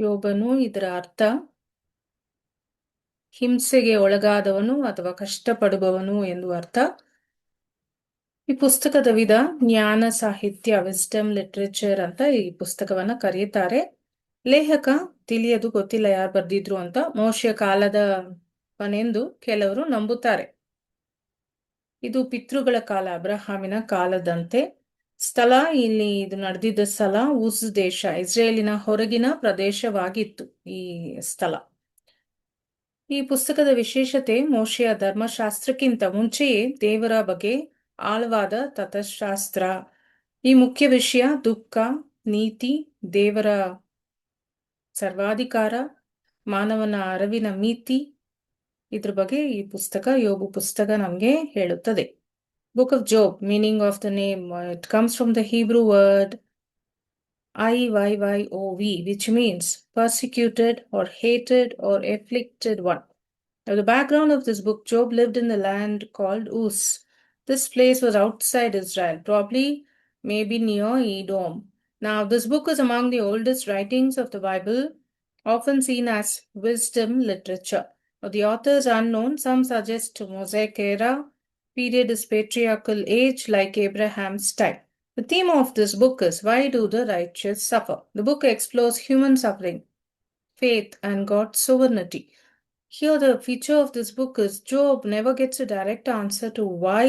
ಯೋಬನು ಇದರ ಅರ್ಥ ಹಿಂಸೆಗೆ ಒಳಗಾದವನು ಅಥವಾ ಕಷ್ಟಪಡುವವನು ಎಂದು ಅರ್ಥ. ಈ ಪುಸ್ತಕದ ವಿಧ ಜ್ಞಾನ ಸಾಹಿತ್ಯ, ವಿಸ್ಡಮ್ ಲಿಟ್ರೇಚರ್ ಅಂತ ಈ ಪುಸ್ತಕವನ್ನ ಕರೆಯುತ್ತಾರೆ. ಲೇಖಕ ತಿಳಿಯದು, ಗೊತ್ತಿಲ್ಲ ಯಾರು ಬರ್ದಿದ್ರು ಅಂತ. ಮೋಶೆಯ ಕಾಲದವನೆಂದು ಕೆಲವರು ನಂಬುತ್ತಾರೆ. ಇದು ಪಿತೃಗಳ ಕಾಲ, ಅಬ್ರಹಾಮಿನ ಕಾಲದಂತೆ. ಸ್ಥಳ, ಇಲ್ಲಿ ಇದು ನಡೆದಿದ್ದ ಸ್ಥಳ ಉಜ್ ದೇಶ, ಇಸ್ರೇಲಿನ ಹೊರಗಿನ ಪ್ರದೇಶವಾಗಿತ್ತು ಈ ಸ್ಥಳ. ಈ ಪುಸ್ತಕದ ವಿಶೇಷತೆ, ಮೋಶೆಯ ಧರ್ಮಶಾಸ್ತ್ರಕ್ಕಿಂತ ಮುಂಚೆಯೇ ದೇವರ ಬಗ್ಗೆ ಆಳವಾದ ತತ್ವಶಾಸ್ತ್ರ. ಈ ಮುಖ್ಯ ವಿಷಯ ದುಃಖ, ನೀತಿ, ದೇವರ ಸರ್ವಾಧಿಕಾರ, ಮಾನವನ ಅರಿವಿನ ಮಿತಿ, ಇದ್ರ ಬಗ್ಗೆ ಈ ಪುಸ್ತಕ, ಯೋಬು ಪುಸ್ತಕ ನಮಗೆ ಹೇಳುತ್ತದೆ. Book of Job, meaning of the name, it comes from the Hebrew word Iyov, which means persecuted or hated or afflicted one. Now, the background of this book, Job lived in the land called Uz. This place was outside Israel, probably maybe near Edom. Now, this book is among the oldest writings of the Bible, often seen as wisdom literature. Now, the author is unknown. Some suggest Mosaic era. Period is patriarchal age, like Abraham's time. The theme of this book is, why do the righteous suffer? The book explores human suffering, faith, and God's sovereignty. Here, the feature of this book is Job never gets a direct answer to why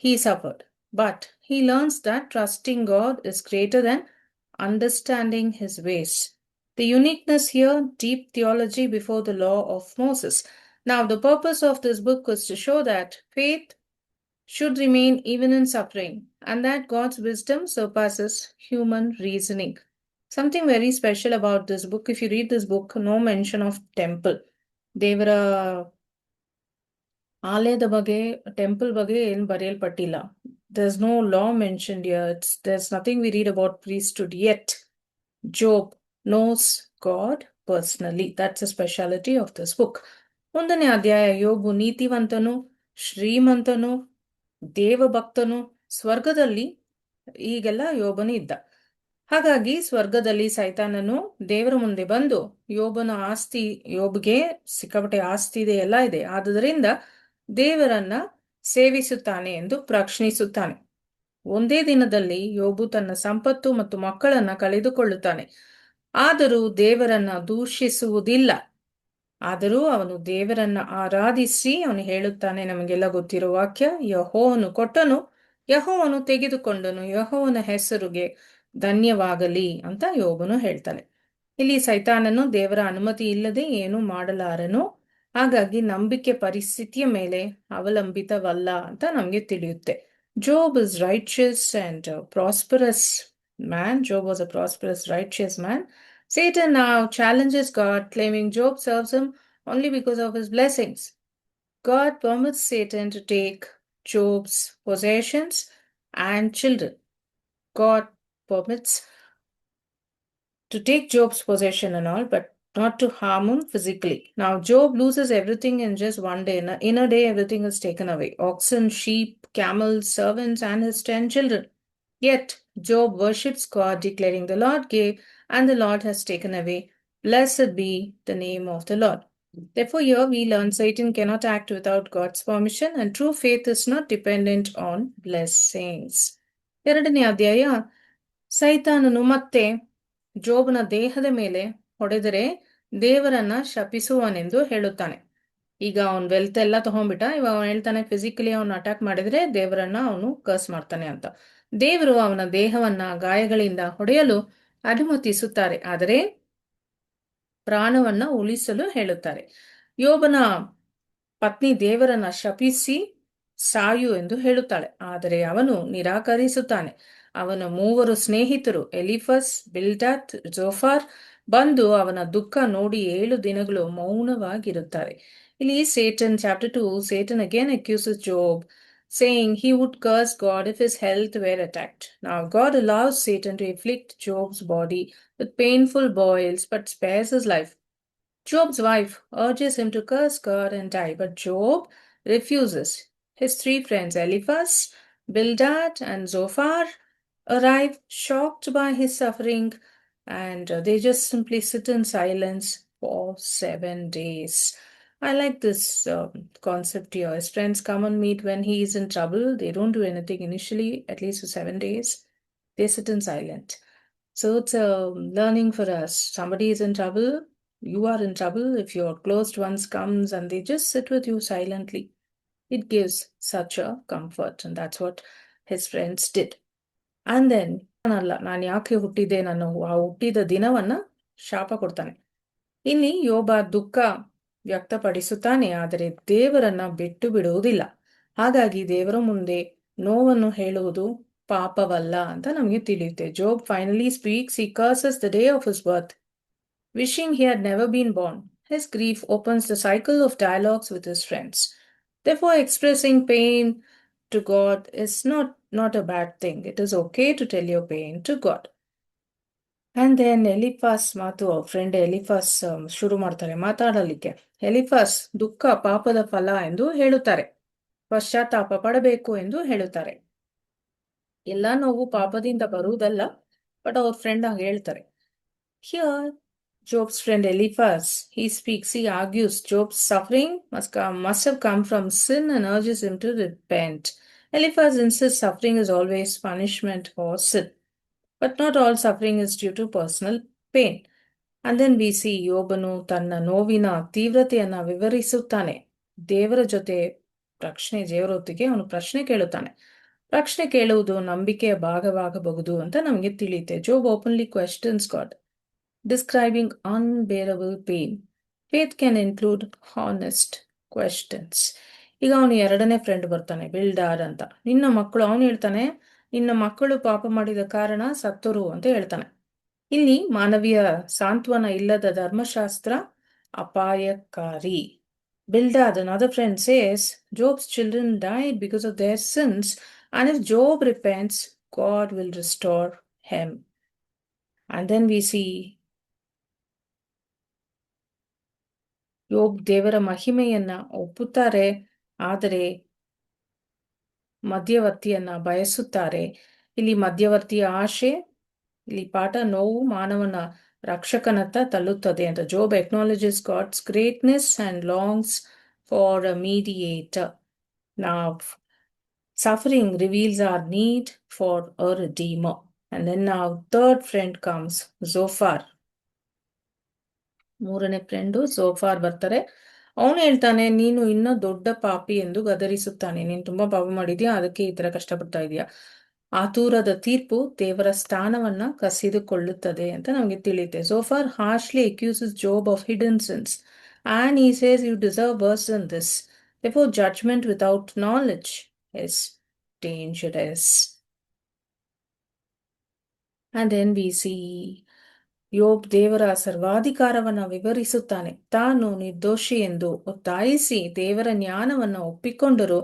he suffered, but he learns that trusting God is greater than understanding his ways. The uniqueness here, deep theology before the law of Moses. Now, the purpose of this book is to show that faith should remain even in suffering, and that God's wisdom surpasses human reasoning. Something very special about this book, if you read this book, no mention of temple. ದೇವರ ಆಲಯದ ಬಗ್ಗೆ, temple ಬಗ್ಗೆ ಏನು ಬರೆಯಲ್ಪಟ್ಟಿಲ್ಲ. There's no law mentioned here. There's nothing we read about priesthood yet. Job knows God personally. That's a speciality of this book. ಒಂದನೇ ಅಧ್ಯಾಯ, ಯೋಬು ನೀತಿವಂತನು, ಶ್ರೀಮಂತನು, ದೇವಭಕ್ತನು, ಸ್ವರ್ಗದಲ್ಲಿ ಈಗೆಲ್ಲ ಯೋಬನು ಇದ್ದ. ಹಾಗಾಗಿ ಸ್ವರ್ಗದಲ್ಲಿ ಸೈತಾನನು ದೇವರ ಮುಂದೆ ಬಂದು, ಯೋಬನ ಆಸ್ತಿ, ಯೋಬ್ಗೆ ಸಿಕ್ಕಾಪಟ್ಟೆ ಆಸ್ತಿ ಇದೆ, ಎಲ್ಲ ಇದೆ, ಆದುದರಿಂದ ದೇವರನ್ನ ಸೇವಿಸುತ್ತಾನೆ ಎಂದು ಪ್ರಶ್ನಿಸುತ್ತಾನೆ. ಒಂದೇ ದಿನದಲ್ಲಿ ಯೋಬು ತನ್ನ ಸಂಪತ್ತು ಮತ್ತು ಮಕ್ಕಳನ್ನ ಕಳೆದುಕೊಳ್ಳುತ್ತಾನೆ. ಆದರೂ ದೇವರನ್ನ ದೂಷಿಸುವುದಿಲ್ಲ. ಆದರೂ ಅವನು ದೇವರನ್ನ ಆರಾಧಿಸಿ ಅವನು ಹೇಳುತ್ತಾನೆ, ನಮಗೆಲ್ಲ ಗೊತ್ತಿರೋ ವಾಕ್ಯ, ಯೆಹೋವನು ಕೊಟ್ಟನು, ಯೆಹೋವನು ತೆಗೆದುಕೊಂಡನು, ಯೆಹೋವನ ಹೆಸರಿಗೆ ಧನ್ಯವಾಗಲಿ ಅಂತ ಯೋಬನು ಹೇಳ್ತಾನೆ. ಇಲ್ಲಿ ಸೈತಾನನು ದೇವರ ಅನುಮತಿ ಇಲ್ಲದೆ ಏನು ಮಾಡಲಾರನು. ಹಾಗಾಗಿ ನಂಬಿಕೆ ಪರಿಸ್ಥಿತಿಯ ಮೇಲೆ ಅವಲಂಬಿತವಲ್ಲ ಅಂತ ನಮಗೆ ತಿಳಿಯುತ್ತೆ. Job is righteous and prosperous man. Job was a prosperous, righteous man. Satan now challenges God, claiming Job serves him only because of his blessings. God permits Satan to take Job's possessions and children. God permits to take Job's possession and all, but not to harm him physically. Now, Job loses everything in just one day. In a day, everything is taken away. Oxen, sheep, camels, servants, and his 10 children. Yet, Job worships God, declaring, the Lord gave, and the Lord has taken away. Blessed be the name of the Lord. Therefore, here we learn Satan cannot act without God's permission, and true faith is not dependent on blessings. ಎರಡನೇ ಅಧ್ಯಾಯ, ಸೈತಾನನು ಮತ್ತೆ ಜೋಬನ ದೇಹದ ಮೇಲೆ ಹೊಡೆದರೆ ದೇವರನ್ನ ಶಪಿಸುವನೆಂದು ಹೇಳುತ್ತಾನೆ. ಈಗ ಅವನ್ ವೆಲ್ತ್ ಎಲ್ಲ ತಗೊಂಡ್ಬಿಟ್ಟ, ಇವಾಗ ಅವನು ಹೇಳ್ತಾನೆ ಫಿಸಿಕಲಿ ಅವನು ಅಟ್ಯಾಕ್ ಮಾಡಿದ್ರೆ ದೇವರನ್ನ ಅವನು ಕರ್ಸ್ ಮಾಡ್ತಾನೆ ಅಂತ. ದೇವರು ಅವನ ದೇಹವನ್ನ ಗಾಯಗಳಿಂದ ಹೊಡೆಯಲು ಅನುಮತಿಸುತ್ತಾರೆ, ಆದರೆ ಪ್ರಾಣವನ್ನ ಉಳಿಸಲು ಹೇಳುತ್ತಾರೆ. ಯೋಬನ ಪತ್ನಿ ದೇವರನ್ನ ಶಪಿಸಿ ಸಾಯು ಎಂದು ಹೇಳುತ್ತಾಳೆ, ಆದರೆ ಅವನು ನಿರಾಕರಿಸುತ್ತಾನೆ. ಅವನ 3 ಸ್ನೇಹಿತರು ಎಲಿಫಸ್, ಬಿಲ್ಡಾತ್, ಜೋಫಾರ್ ಬಂದು ಅವನ ದುಃಖ ನೋಡಿ 7 ದಿನಗಳು ಮೌನವಾಗಿರುತ್ತಾರೆ. ಇಲ್ಲಿ Satan, chapter 2, Satan again accuses Job, saying he would curse God if his health were attacked. Now God allows Satan to afflict Job's body with painful boils, but spares his life. Job's wife urges him to curse God and die, but Job refuses. His 3 friends, Eliphaz, Bildad, and Zophar, arrive shocked by his suffering and they just simply sit in silence for 7 days. I like this concept here. His friends come and meet when he is in trouble. They don't do anything initially, at least for 7 days. They sit in silence. So it's a learning for us. Somebody is in trouble, you are in trouble. If your closed ones comes and they just sit with you silently, it gives such a comfort, and that's what his friends did. And then ಅಲ್ಲ ನಾನು ಯಾಕೆ ಹುಟ್ಟಿದೆ ನಾನು ಆ ಹುಟ್ಟಿದ ದಿನವನ್ನ ಶಾಪ ಕೊಡ್ತಾನೆ. ಇಲ್ಲಿ ಯೋಬ ದುಃಖ ವ್ಯಕ್ತಪಡಿಸುತ್ತಾನೆ, ಆದರೆ ದೇವರನ್ನ ಬಿಟ್ಟು ಬಿಡುವುದಿಲ್ಲ. ಹಾಗಾಗಿ ದೇವರ ಮುಂದೆ ನೋವನ್ನು ಹೇಳುವುದು ಪಾಪವಲ್ಲ ಅಂತ ನಮಗೆ ತಿಳಿಯುತ್ತೆ. Job finally speaks, he curses the day of his birth, wishing he had never been born. His grief opens the cycle of dialogues with his friends. Therefore, expressing pain to God is not a bad thing. It is okay to tell your pain to God. And then ಎಲಿಫಾಸ್ ಮಾತು friend ಎಲಿಫಾಸ್ ಶುರು ಮಾಡ್ತಾರೆ ಮಾತಾಡಲಿಕ್ಕೆ. ಎಲಿಫಾಸ್ ದುಃಖ ಪಾಪದ ಫಲ ಎಂದು ಹೇಳುತ್ತಾರೆ, ಪಶ್ಚಾತ್ತಾಪ ಪಡಬೇಕು ಎಂದು ಹೇಳುತ್ತಾರೆ. ಎಲ್ಲ ನೋವು ಪಾಪದಿಂದ ಬರುವುದಲ್ಲ, ಬಟ್ ಅವ್ರ ಫ್ರೆಂಡ್ ಆಗಿ ಹೇಳ್ತಾರೆ. Here, Job's friend Eliphaz, he speaks, he argues Job's suffering must have come from sin and urges him to repent. Eliphaz insists suffering is always punishment for sin, but not all suffering is due to personal pain. And then we see ಯೋಬನು ತನ್ನ ನೋವಿನ ತೀವ್ರತೆಯನ್ನ ವಿವರಿಸುತ್ತಾನೆ. ದೇವರ ಜೊತೆ ದೇವರೊತ್ತಿಗೆ ಅವನು ಪ್ರಶ್ನೆ ಕೇಳುತ್ತಾನೆ. ಪ್ರಶ್ನೆ ಕೇಳುವುದು ನಂಬಿಕೆಯ ಭಾಗವಾಗಬಹುದು ಅಂತ ನಮಗೆ ತಿಳಿಯುತ್ತೆ. Job openly questions God, describing unbearable pain. Faith can include honest questions. ಈಗ ಅವನು ಎರಡನೇ ಫ್ರೆಂಡ್ ಬರ್ತಾನೆ, ಬಿಲ್ಡಾರ್ ಅಂತ. ನಿನ್ನ ಮಕ್ಕಳು, ಅವನು ಹೇಳ್ತಾನೆ, ನಿನ್ನ ಮಕ್ಕಳು ಪಾಪ ಮಾಡಿದ ಕಾರಣ ಸತ್ತರು ಅಂತ ಹೇಳ್ತಾನೆ. ಇಲ್ಲಿ ಮಾನವೀಯ ಸಾಂತ್ವನ ಇಲ್ಲದ ಧರ್ಮಶಾಸ್ತ್ರ ಅಪಾಯಕಾರಿ. Bildad, another friend, says Job's children died because of their sins, and if Job repents, God will restore him. And then we see ಯೋಬ್ ದೇವರ ಮಹಿಮೆಯನ್ನ ಒಪ್ಪುತ್ತಾರೆ, ಆದರೆ ಮಧ್ಯವರ್ತಿಯನ್ನ ಬಯಸುತ್ತಾರೆ. ಇಲ್ಲಿ ಮಧ್ಯವರ್ತಿಯ ಆಶೆ, ಇಲ್ಲಿ ಪಾಠ ನೋವು ಮಾನವನ ರಕ್ಷಕನತ್ತ ತಳ್ಳುತ್ತದೆ ಅಂತ. ಜೋಬ್ acknowledges God's greatness and longs for a mediator. Now, suffering reveals our need for a redeemer. And then now third friend comes, Zophar. ಮೂರನೇ ಫ್ರೆಂಡು ಝೋಫಾರ್ ಬರ್ತಾರೆ. ಅವನು ಹೇಳ್ತಾನೆ, ನೀನು ಇನ್ನೂ ದೊಡ್ಡ ಪಾಪಿ ಎಂದು ಗದರಿಸುತ್ತಾನೆ. ನೀನು ತುಂಬಾ ಪಾಪ ಮಾಡಿದ್ಯಾ, ಅದಕ್ಕೆ ಈ ತರ ಕಷ್ಟಪಡ್ತಾ ಇದೀಯಾ. ಆತುರದ ತೀರ್ಪು ದೇವರ ಸ್ಥಾನವನ್ನ ಕಸಿದುಕೊಳ್ಳುತ್ತದೆ ಅಂತ ನಮಗೆ ತಿಳಿಯುತ್ತೆ. ಝೋಫಾರ್ harshly accuses Job of hidden sins, and he says you deserve worse than this. Therefore, judgment without knowledge is dangerous. And then we see ಯೋಬ್ ದೇವರ ಸರ್ವಾಧಿಕಾರವನ್ನ ವಿವರಿಸುತ್ತಾನೆ. ತಾನು ನಿರ್ದೋಷಿ ಎಂದು ಒತ್ತಾಯಿಸಿ ದೇವರ ಜ್ಞಾನವನ್ನ ಒಪ್ಪಿಕೊಂಡರೂ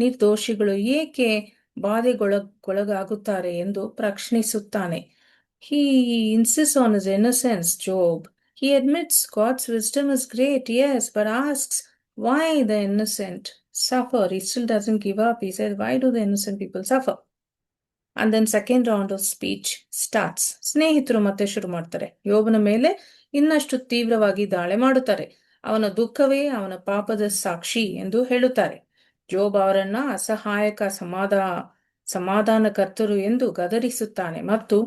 ನಿರ್ದೋಷಿಗಳು ಏಕೆ ಬಾಧೆಗೊಳಗಾಗುತ್ತಾರೆ ಎಂದು ಪ್ರಶ್ನಿಸುತ್ತಾನೆ. He insists on his innocence, Job. He admits God's wisdom is great, yes, but asks why the innocent suffer. He still doesn't give up. He says, why do the innocent people suffer? And then second round of speech starts. ಸ್ನೇಹಿತರು ಮತ್ತೆ ಶುರು ಮಾಡ್ತಾರೆ. ಯೋಬನ ಮೇಲೆ ಇನ್ನಷ್ಟು ತೀವ್ರವಾಗಿ ದಾಳಿ ಮಾಡುತ್ತಾರೆ. ಅವನ ದುಃಖವೇ ಅವನ ಪಾಪದ ಸಾಕ್ಷಿ ಎಂದು ಹೇಳುತ್ತಾರೆ. ಜೋಬ್ ಅವರನ್ನ ಅಸಹಾಯಕ ಸಮಾಧಾನಕರ್ತರು ಎಂದು ಗದರಿಸುತ್ತಾನೆ ಮತ್ತು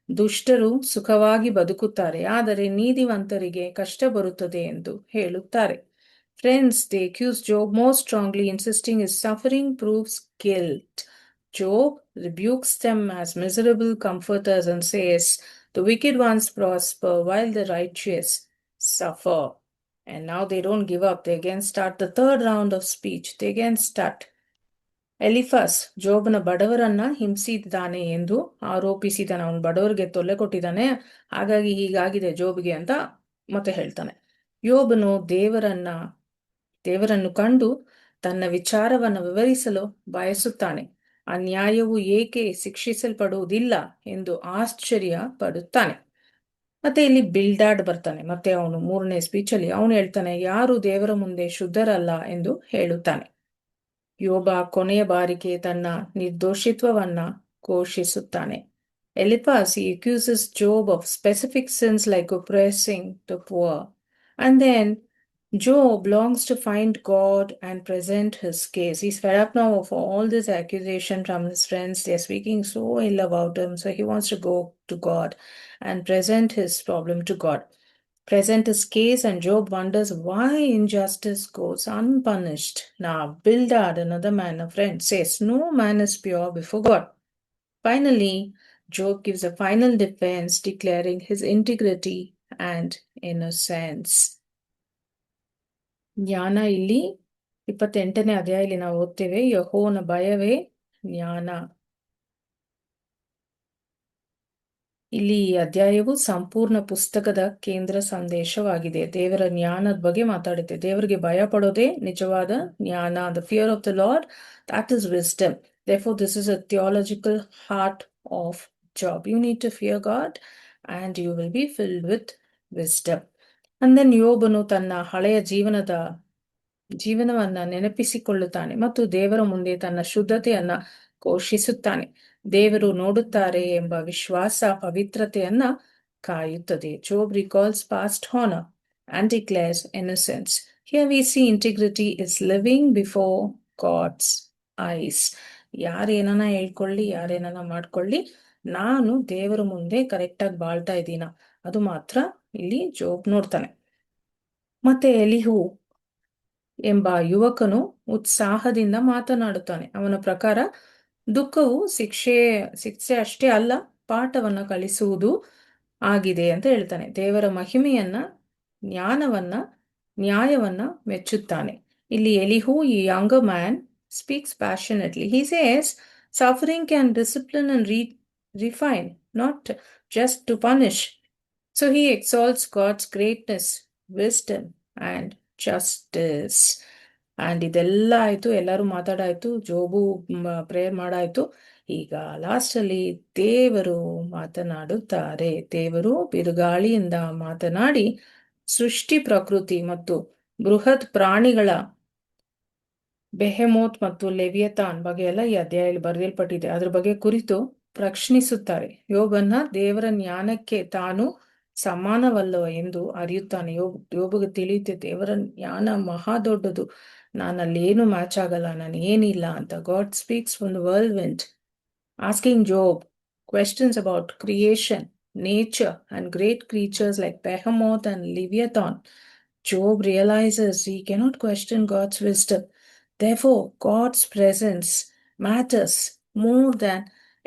ದುಷ್ಟರು ಸುಖವಾಗಿ ಬದುಕುತ್ತಾರೆ, ಆದರೆ ನೀತಿವಂತರಿಗೆ ಕಷ್ಟ ಬರುತ್ತದೆ ಎಂದು ಹೇಳುತ್ತಾರೆ. Friends, they accuse Job more strongly, insisting his suffering proves guilt. Job rebukes them as miserable comforters and says, the wicked ones prosper while the righteous suffer. And now they don't give up. They again start the third round of speech. They again start. ಎಲಿಫಾಸ್ ಜೋಬನ ಬಡವರನ್ನ ಹಿಂಸಿದ್ದಾನೆ ಎಂದು ಆರೋಪಿಸಿದಾನೆ. ಅವನು ಬಡವರಿಗೆ ತೊಲ್ಲೆ ಕೊಟ್ಟಿದ್ದಾನೆ, ಹಾಗಾಗಿ ಹೀಗಾಗಿದೆ ಜೋಬ್ಗೆ ಅಂತ ಮತ್ತೆ ಹೇಳ್ತಾನೆ. ಯೋಬನು ದೇವರನ್ನು ಕಂಡು ತನ್ನ ವಿಚಾರವನ್ನು ವಿವರಿಸಲು ಬಯಸುತ್ತಾನೆ. ಅನ್ಯಾಯವು ಏಕೆ ಶಿಕ್ಷಿಸಲ್ಪಡುವುದಿಲ್ಲ ಎಂದು ಆಶ್ಚರ್ಯ ಪಡುತ್ತಾನೆ. ಮತ್ತೆ ಇಲ್ಲಿ ಬಿಲ್ಡಾಡ್ ಬರ್ತಾನೆ. ಮತ್ತೆ ಅವನು ಮೂರನೇ ಸ್ಪೀಚಲ್ಲಿ ಅವನು ಹೇಳ್ತಾನೆ, ಯಾರು ದೇವರ ಮುಂದೆ ಶುದ್ಧರಲ್ಲ ಎಂದು ಹೇಳುತ್ತಾನೆ. ಯೋಬ ಕೊನೆಯ ಬಾರಿಗೆ ತನ್ನ ನಿರ್ದೋಷಿತ್ವವನ್ನ ಘೋಷಿಸುತ್ತಾನೆ. Eliphaz, he accuses Job of specific sins like oppressing the poor. And then Job longs to find God and present his case. He's fed up now of all this accusation from his friends. They're speaking so ill about him. So he wants to go to God and present his problem to God. Present his case, and Job wonders why injustice goes unpunished. Now, Bildad, another man, a friend, says, no man is pure before God. Finally, Job gives a final defense declaring his integrity and innocence. ಜ್ಞಾನ ಇಲ್ಲಿ 28ನೇ ಅಧ್ಯಾಯದಲ್ಲಿ ನಾವು ಓದ್ತೇವೆ, ಯೆಹೋವನ ಭಯವೇ ಜ್ಞಾನ. ಇಲ್ಲಿ ಈ ಅಧ್ಯಾಯವು ಸಂಪೂರ್ಣ ಪುಸ್ತಕದ ಕೇಂದ್ರ ಸಂದೇಶವಾಗಿದೆ. ದೇವರ ಜ್ಞಾನದ ಬಗ್ಗೆ ಮಾತಾಡುತ್ತೆ. ದೇವರಿಗೆ ಭಯ ಪಡೋದೇ ನಿಜವಾದ ಜ್ಞಾನ. The fear of the Lord, that is wisdom. Therefore, this is a theological heart of Job. You need to fear God and you will be filled with wisdom. And then ಯೋಬನು ತನ್ನ ಹಳೆಯ ಜೀವನವನ್ನ ನೆನಪಿಸಿಕೊಳ್ಳುತ್ತಾನೆ ಮತ್ತು ದೇವರ ಮುಂದೆ ತನ್ನ ಶುದ್ಧತೆಯನ್ನ ಘೋಷಿಸುತ್ತಾನೆ. ದೇವರು ನೋಡುತ್ತಾರೆ ಎಂಬ ವಿಶ್ವಾಸ ಪವಿತ್ರತೆಯನ್ನ ಕಾಯುತ್ತದೆ. Job recalls past honor and declares innocence. Here we see integrity is living before God's eyes. ಯಾರೇನ ಹೇಳ್ಕೊಳ್ಳಿ, ಯಾರೇನ ಮಾಡ್ಕೊಳ್ಳಿ, ನಾನು ದೇವರ ಮುಂದೆ ಕರೆಕ್ಟಾಗಿ ಬಾಳ್ತಾ ಇದ್ದೀನ, ಅದು ಮಾತ್ರ ಇಲ್ಲಿ ಜೋಬ್ ನೋಡ್ತಾನೆ. ಮತ್ತೆ ಎಲಿಹು ಎಂಬ ಯುವಕನು ಉತ್ಸಾಹದಿಂದ ಮಾತನಾಡುತ್ತಾನೆ. ಅವನ ಪ್ರಕಾರ ದುಃಖವು ಶಿಕ್ಷೆ ಅಷ್ಟೇ ಅಲ್ಲ, ಪಾಠವನ್ನ ಕಲಿಸುವುದು ಆಗಿದೆ ಅಂತ ಹೇಳ್ತಾನೆ. ದೇವರ ಮಹಿಮೆಯನ್ನ, ಜ್ಞಾನವನ್ನ, ನ್ಯಾಯವನ್ನ ಮೆಚ್ಚುತ್ತಾನೆ. ಇಲ್ಲಿ ಎಲಿಹು, ಈ younger man, speaks passionately. He says, suffering can discipline and refine, not just to punish. So he exalts God's greatness, wisdom, and justice. And ಇದೆಲ್ಲ ಆಯ್ತು, ಎಲ್ಲರೂ ಮಾತಾಡಾಯ್ತು, ಜೋಬು ಪ್ರೇಯರ್ ಮಾಡಾಯ್ತು. ಈಗ ಲಾಸ್ಟ್ ಅಲ್ಲಿ ದೇವರು ಮಾತನಾಡುತ್ತಾರೆ. ದೇವರು ಬಿರುಗಾಳಿಯಿಂದ ಮಾತನಾಡಿ ಸೃಷ್ಟಿ, ಪ್ರಕೃತಿ ಮತ್ತು ಬೃಹತ್ ಪ್ರಾಣಿಗಳ ಬೆಹೆಮೋತ್ ಮತ್ತು ಲೆವಿಯತಾನ್ ಬಗ್ಗೆ ಎಲ್ಲ ಈ ಅಧ್ಯಾಯದಲ್ಲಿ ಬರೆಯಲ್ಪಟ್ಟಿದೆ. ಅದ್ರ ಬಗ್ಗೆ ಕುರಿತು ಪ್ರಶ್ನಿಸುತ್ತಾರೆ. ಯೋಬನ್ನ ದೇವರ ಜ್ಞಾನಕ್ಕೆ ತಾನು ಸಮಾನವಲ್ಲವ ಎಂದು ಅರಿಯುತ್ತಾನೆ. ಯೋಬಗೆ ತಿಳಿಯುತ್ತೆ ದೇವರ ಜ್ಞಾನ ಮಹಾ ದೊಡ್ಡದು, ನಾನಲ್ಲಿ ಏನು ಮ್ಯಾಚ್ ಆಗಲ್ಲ, ನಾನು ಏನಿಲ್ಲ ಅಂತ. God speaks from the whirlwind, asking Job questions about creation, nature, and great creatures like Behemoth and Leviathan. Job realizes he cannot question God's wisdom. Therefore, God's presence matters more than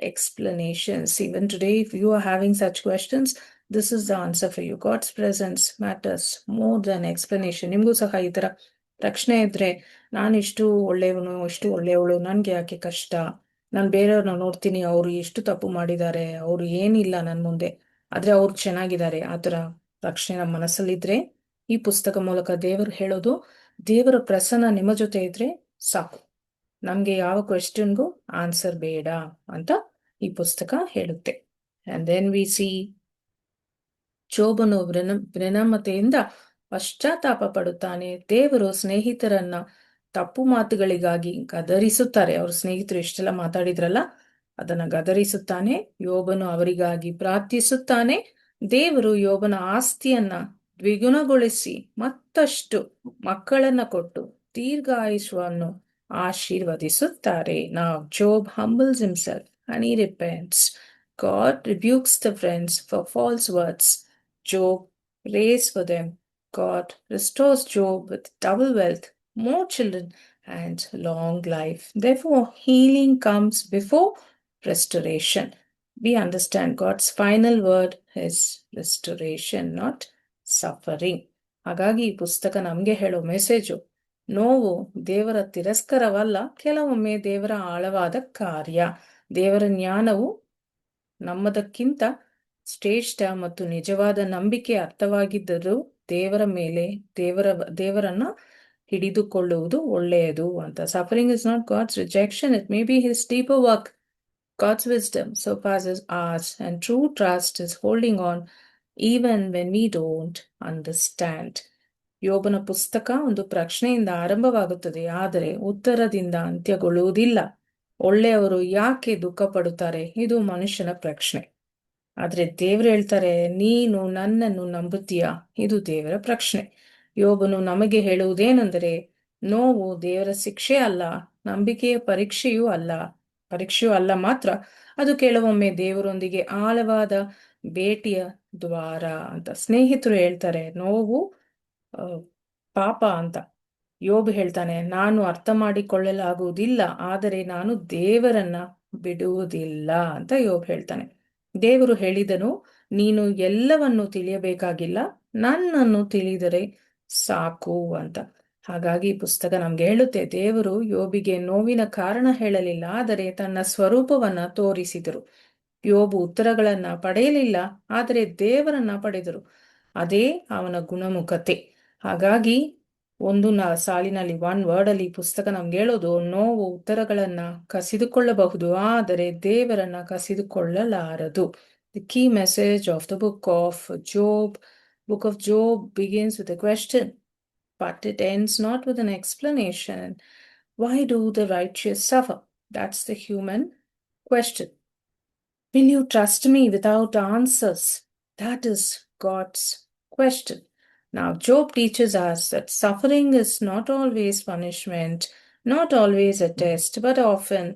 explanations. Even today, if you are having such questions, this is the answer for you. God's presence matters more than explanation. ನಿಮಗೂ ಸಹ ಈ ತರ ಪ್ರಶ್ನೆ ಇದ್ರೆ, ನಾನು ಇಷ್ಟು ಒಳ್ಳೆಯವನು, ಇಷ್ಟು ಒಳ್ಳೆಯವಳು, ನನ್ಗೆ ಯಾಕೆ ಕಷ್ಟ, ನಾನು ಬೇರೆಯವ್ರನ್ನ ನೋಡ್ತೀನಿ, ಅವರು ಎಷ್ಟು ತಪ್ಪು ಮಾಡಿದ್ದಾರೆ, ಅವರು ಏನಿಲ್ಲ ನನ್ನ ಮುಂದೆ, ಆದ್ರೆ ಅವ್ರು ಚೆನ್ನಾಗಿದ್ದಾರೆ, ಆತರ ಪ್ರಶ್ನೆ ನಮ್ಮ ಮನಸ್ಸಲ್ಲಿದ್ರೆ, ಈ ಪುಸ್ತಕ ಮೂಲಕ ದೇವರು ಹೇಳೋದು, ದೇವರ ಪ್ರಸನ್ನ ನಿಮ್ಮ ಜೊತೆ ಇದ್ರೆ ಸಾಕು, ನಮ್ಗೆ ಯಾವ ಕ್ವೆಶ್ಚನ್ಗೂ ಆನ್ಸರ್ ಬೇಡ ಅಂತ ಈ ಪುಸ್ತಕ ಹೇಳುತ್ತೆ. ಅಂಡ್ ದೆನ್ ವಿ ಸಿ ಜೋಬನು ವಿನಮ್ರತೆಯಿಂದ ಪಶ್ಚಾತ್ತಾಪ ಪಡುತ್ತಾನೆ. ದೇವರು ಸ್ನೇಹಿತರನ್ನ ತಪ್ಪು ಮಾತುಗಳಿಗಾಗಿ ಗದರಿಸುತ್ತಾರೆ. ಅವ್ರ ಸ್ನೇಹಿತರು ಎಷ್ಟೆಲ್ಲ ಮಾತಾಡಿದ್ರಲ್ಲ, ಅದನ್ನ ಗದರಿಸುತ್ತಾನೆ. ಯೋಬನು ಅವರಿಗಾಗಿ ಪ್ರಾರ್ಥಿಸುತ್ತಾನೆ. ದೇವರು ಯೋಬನ ಆಸ್ತಿಯನ್ನ ದ್ವಿಗುಣಗೊಳಿಸಿ ಮತ್ತಷ್ಟು ಮಕ್ಕಳನ್ನ ಕೊಟ್ಟು ದೀರ್ಘಾಯುಷ್ಯವನ್ನು ಆಶೀರ್ವದಿಸುತ್ತಾರೆ. Now Job humbles himself and he repents. God rebukes the friends for false words. Job prays for them. God restores Job with double wealth, more children, and long life. Therefore, healing comes before restoration. We understand God's final word is restoration, not suffering. ಹಾಗಾಗಿ ಈ ಪುಸ್ತಕ ನಮ್ಗೆ ಹೇಳೋ message, ನೋವು ದೇವರ ತಿರಸ್ಕರವಲ್ಲ, ಕೆಲವೊಮ್ಮೆ ದೇವರ ಆಳವಾದ ಕಾರ್ಯ. ದೇವರ ಜ್ಞಾನವು ನಮ್ಮದಕ್ಕಿಂತ ಶ್ರೇಷ್ಠ ಮತ್ತು ನಿಜವಾದ ನಂಬಿಕೆ ಅರ್ಥವಾಗಿದ್ದರೂ ದೇವರ ಮೇಲೆ ದೇವರನ್ನ ಹಿಡಿದುಕೊಳ್ಳುವುದು ಒಳ್ಳೆಯದು ಅಂತ. Suffering is not God's rejection, it may be his deeper work. God's wisdom surpasses ours, and true trust is holding on even when we don't understand. ಯೋಬನ ಪುಸ್ತಕ ಒಂದು ಪ್ರಶ್ನೆಯಿಂದ ಆರಂಭವಾಗುತ್ತದೆ, ಆದರೆ ಉತ್ತರದಿಂದ ಅಂತ್ಯಗೊಳ್ಳುವುದಿಲ್ಲ. ಒಳ್ಳೆಯವರು ಯಾಕೆ ದುಃಖ ಪಡುತ್ತಾರೆ? ಇದು ಮನುಷ್ಯನ ಪ್ರಶ್ನೆ. ಆದ್ರೆ ದೇವ್ರು ಹೇಳ್ತಾರೆ, ನೀನು ನನ್ನನ್ನು ನಂಬುತ್ತೀಯಾ? ಇದು ದೇವರ ಪ್ರಶ್ನೆ. ಯೋಬನು ನಮಗೆ ಹೇಳುವುದೇನೆಂದರೆ, ನೋವು ದೇವರ ಶಿಕ್ಷೆ ಅಲ್ಲ, ನಂಬಿಕೆಯ ಪರೀಕ್ಷೆಯೂ ಅಲ್ಲ ಮಾತ್ರ, ಅದು ಕೆಲವೊಮ್ಮೆ ದೇವರೊಂದಿಗೆ ಆಳವಾದ ಭೇಟಿಯ ದ್ವಾರ ಅಂತ. ಸ್ನೇಹಿತರು ಹೇಳ್ತಾರೆ ನೋವು ಆ, ಪಾಪ ಅಂತ. ಯೋಬ್ ಹೇಳ್ತಾನೆ, ನಾನು ಅರ್ಥ ಮಾಡಿಕೊಳ್ಳಲಾಗುವುದಿಲ್ಲ, ಆದರೆ ನಾನು ದೇವರನ್ನ ಬಿಡುವುದಿಲ್ಲ ಅಂತ ಯೋಬ್ ಹೇಳ್ತಾನೆ. ದೇವರು ಹೇಳಿದನು, ನೀನು ಎಲ್ಲವನ್ನು ತಿಳಿಯಬೇಕಾಗಿಲ್ಲ, ನನ್ನನ್ನು ತಿಳಿದರೆ ಸಾಕು ಅಂತ. ಹಾಗಾಗಿ ಈ ಪುಸ್ತಕ ನಮ್ಗೆ ಹೇಳುತ್ತೆ, ದೇವರು ಯೋಬಿಗೆ ನೋವಿನ ಕಾರಣ ಹೇಳಲಿಲ್ಲ, ಆದರೆ ತನ್ನ ಸ್ವರೂಪವನ್ನ ತೋರಿಸಿದರು. ಯೋಬು ಉತ್ತರಗಳನ್ನ ಪಡೆಯಲಿಲ್ಲ, ಆದರೆ ದೇವರನ್ನ ಪಡೆದರು. ಅದೇ ಅವನ ಗುಣಮುಖತೆ. ಹಾಗಾಗಿ ಸಾಲಿನಲ್ಲಿ ಒನ್ ವರ್ಡ್ ಅಲ್ಲಿ ಪುಸ್ತಕ ನಮ್ಗೆ ಹೇಳೋದು, ನೋವು ಉತ್ತರಗಳನ್ನ ಕಸಿದುಕೊಳ್ಳಬಹುದು, ಆದರೆ ದೇವರನ್ನ ಕಸಿದುಕೊಳ್ಳಲಾರದು. The key message of the book of Job begins with a question, but it ends not with an explanation. Why do the righteous suffer? That's the human question. Will you trust me without answers? That is God's question. Now, Job teaches us that suffering is not always punishment, not always a test, but often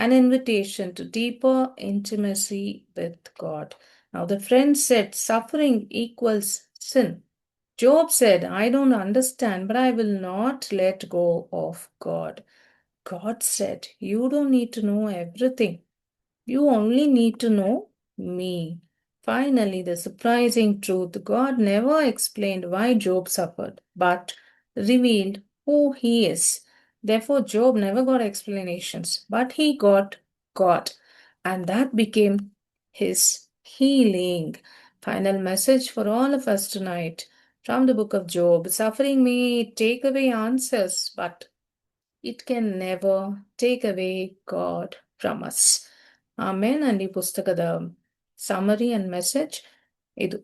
an invitation to deeper intimacy with God. Now, the friend said suffering equals sin. Job said, I don't understand, but I will not let go of God. God said, you don't need to know everything. You only need to know me. Finally, the surprising truth, God never explained why Job suffered, but revealed who he is. Therefore, Job never got explanations, but he got God, and that became his healing. Final message for all of us tonight from the book of Job. Suffering may take away answers, but it can never take away God from us. Amen. And ಈ ಪುಸ್ತಕದ summary and message ಇದು.